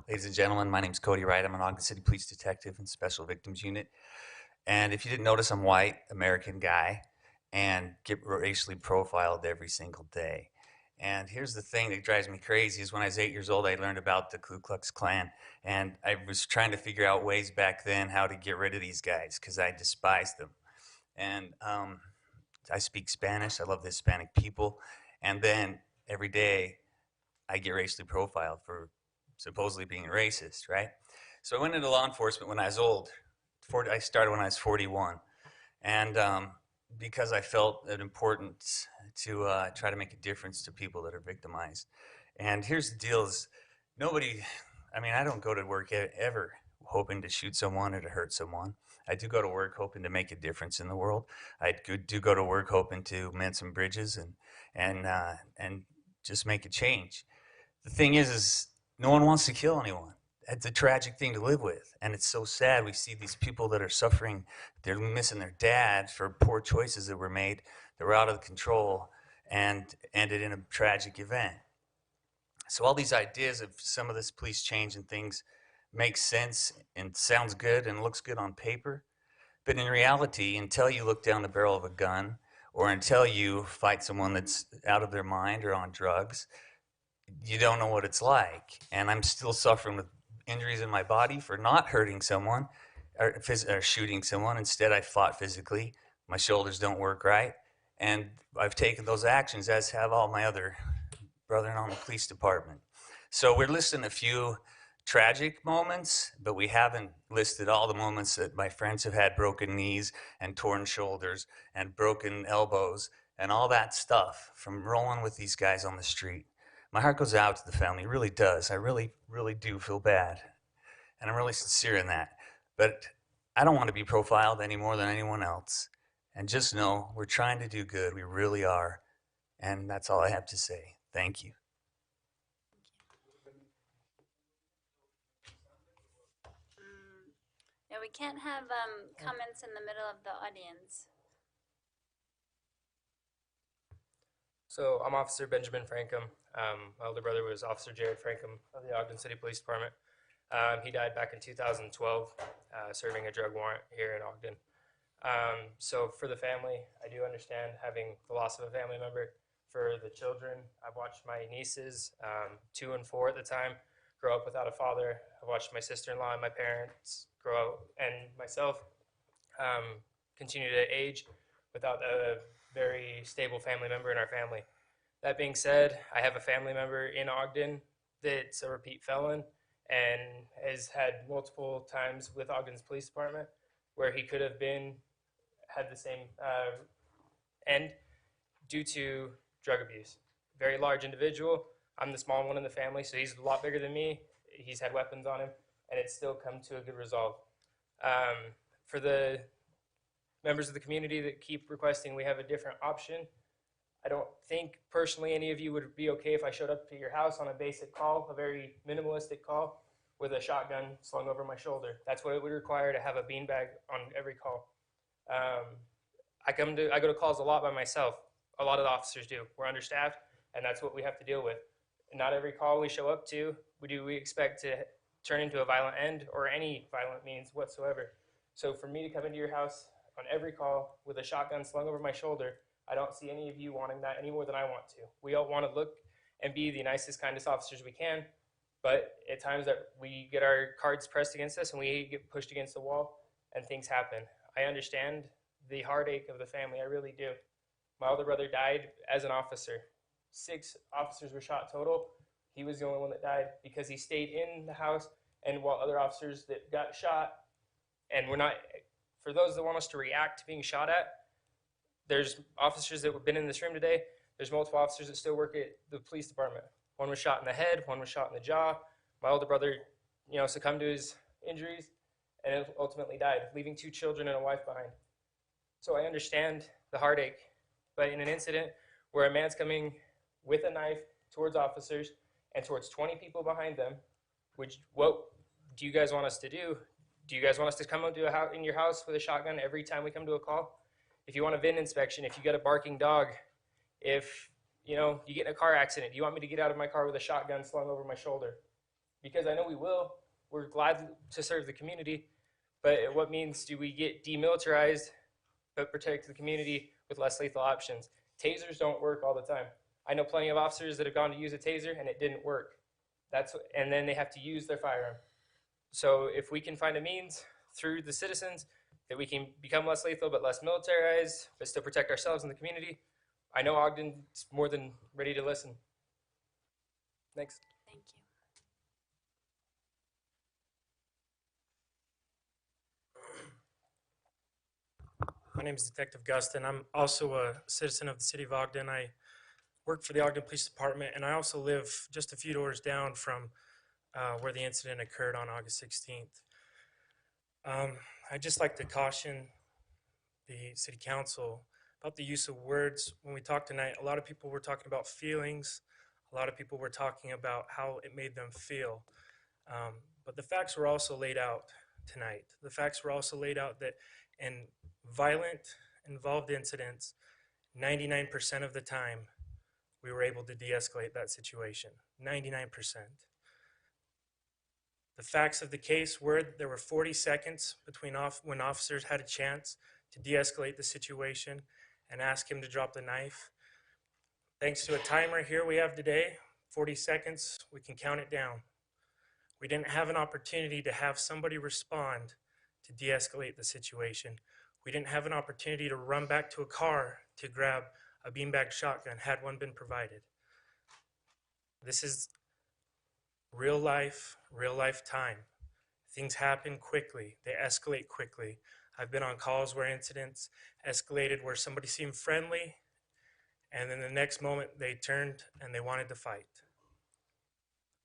Ladies and gentlemen, my name is Cody Wright. I'm an Ogden City Police Detective in Special Victims Unit. And if you didn't notice, I'm white, American guy, and get racially profiled every single day. And here's the thing that drives me crazy is when I was 8 years old, I learned about the Ku Klux Klan. And I was trying to figure out ways back then how to get rid of these guys because I despised them. And I speak Spanish. I love the Hispanic people. And then every day I get racially profiled for supposedly being racist, right? So I went into law enforcement when I was old. I started when I was 41, and because I felt it important to try to make a difference to people that are victimized. And here's the deal: is nobody. I mean, I don't go to work ever hoping to shoot someone or to hurt someone. I do go to work hoping to make a difference in the world. I do go to work hoping to mend some bridges and just make a change. The thing is no one wants to kill anyone. It's a tragic thing to live with, and it's so sad. We see these people that are suffering. They're missing their dad for poor choices that were made that were out of control and ended in a tragic event. So all these ideas of some of this police change and things make sense and sounds good and looks good on paper, but in reality, until you look down the barrel of a gun or until you fight someone that's out of their mind or on drugs, you don't know what it's like. And I'm still suffering with injuries in my body for not hurting someone or shooting someone. Instead, I fought physically. My shoulders don't work right. And I've taken those actions, as have all my other brethren on the police department. So we're listing a few tragic moments, but we haven't listed all the moments that my friends have had broken knees and torn shoulders and broken elbows and all that stuff from rolling with these guys on the street. My heart goes out to the family. It really does. I really, really do feel bad. And I'm really sincere in that. But I don't want to be profiled any more than anyone else. And just know we're trying to do good. We really are. And that's all I have to say. Thank you. Yeah, we can't have comments in the middle of the audience. So I'm Officer Benjamin Frankham. My older brother was Officer Jared Frankham of the Ogden City Police Department. He died back in 2012, serving a drug warrant here in Ogden. So for the family, I do understand having the loss of a family member. For the children, I've watched my nieces, 2 and 4 at the time, grow up without a father. I've watched my sister-in-law and my parents grow up, and myself continue to age without a very stable family member in our family. That being said, I have a family member in Ogden that's a repeat felon and has had multiple times with Ogden's police department where he could have had the same end due to drug abuse. Very large individual. I'm the small one in the family, so he's a lot bigger than me. He's had weapons on him, and it's still come to a good resolve. For the members of the community that keep requesting we have a different option, I don't think personally any of you would be okay if I showed up to your house on a basic call, a very minimalistic call, with a shotgun slung over my shoulder. That's what it would require to have a beanbag on every call. I go to calls a lot by myself. A lot of the officers do. We're understaffed, and that's what we have to deal with. Not every call we show up to, we expect to turn into a violent end or any violent means whatsoever. So for me to come into your house on every call with a shotgun slung over my shoulder, I don't see any of you wanting that any more than I want to. We all want to look and be the nicest, kindest officers we can, but at times that we get our cards pressed against us and we get pushed against the wall and things happen. I understand the heartache of the family, I really do. My older brother died as an officer. 6 officers were shot total. He was the only one that died because he stayed in the house, and while other officers that got shot, and we're not, for those that want us to react to being shot at, there's officers that have been in this room today. There's multiple officers that still work at the police department. One was shot in the head, one was shot in the jaw. My older brother, succumbed to his injuries and ultimately died, leaving 2 children and a wife behind. So I understand the heartache, but in an incident where a man's coming with a knife towards officers and towards 20 people behind them, what do you guys want us to do? Do you guys want us to come into in your house with a shotgun every time we come to a call? If you want a VIN inspection, if you get a barking dog, if you get in a car accident, do you want me to get out of my car with a shotgun slung over my shoulder? because I know we will. We're glad to serve the community, but what means do we get demilitarized but protect the community with less lethal options? Tasers don't work all the time. I know plenty of officers that have gone to use a taser and it didn't work. And then they have to use their firearm. So if we can find a means through the citizens that we can become less lethal but less militarized, but still protect ourselves and the community, I know Ogden's more than ready to listen. Thanks. Thank you. My name is Detective Gust, and I'm also a citizen of the city of Ogden. I work for the Ogden Police Department, and I also live just a few doors down from where the incident occurred on August 16th. I'd just like to caution the city council about the use of words. When we talk tonight, a lot of people were talking about feelings. A lot of people were talking about how it made them feel. But the facts were also laid out tonight. The facts were also laid out that in violent involved incidents, 99% of the time, we were able to de-escalate that situation. 99%. The facts of the case were that there were 40 seconds between when officers had a chance to de-escalate the situation and ask him to drop the knife. Thanks to a timer here we have today, 40 seconds, we can count it down. We didn't have an opportunity to have somebody respond to de-escalate the situation. We didn't have an opportunity to run back to a car to grab a beanbag shotgun had one been provided. This is real life time. Things happen quickly. They escalate quickly. I've been on calls where incidents escalated where somebody seemed friendly and then the next moment they turned and they wanted to fight.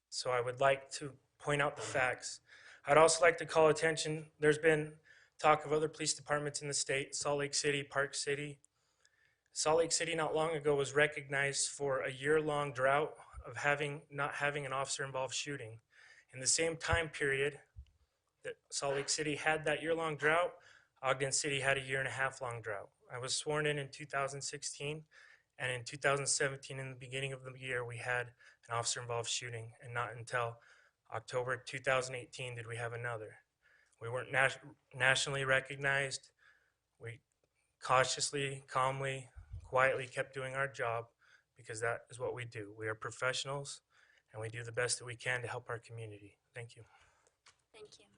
So I would like to point out the facts. I'd also like to call attention, there's been talk of other police departments in the state, Salt Lake City, Park City. Salt Lake City not long ago was recognized for a year-long drought of not having an officer-involved shooting. In the same time period that Salt Lake City had that year-long drought, Ogden City had a year-and-a-half-long drought. I was sworn in 2016, and in 2017, in the beginning of the year, we had an officer-involved shooting, and not until October 2018 did we have another. We weren't nationally recognized. We cautiously, calmly, quietly kept doing our job because that is what we do. We are professionals and we do the best that we can to help our community. Thank you. Thank you.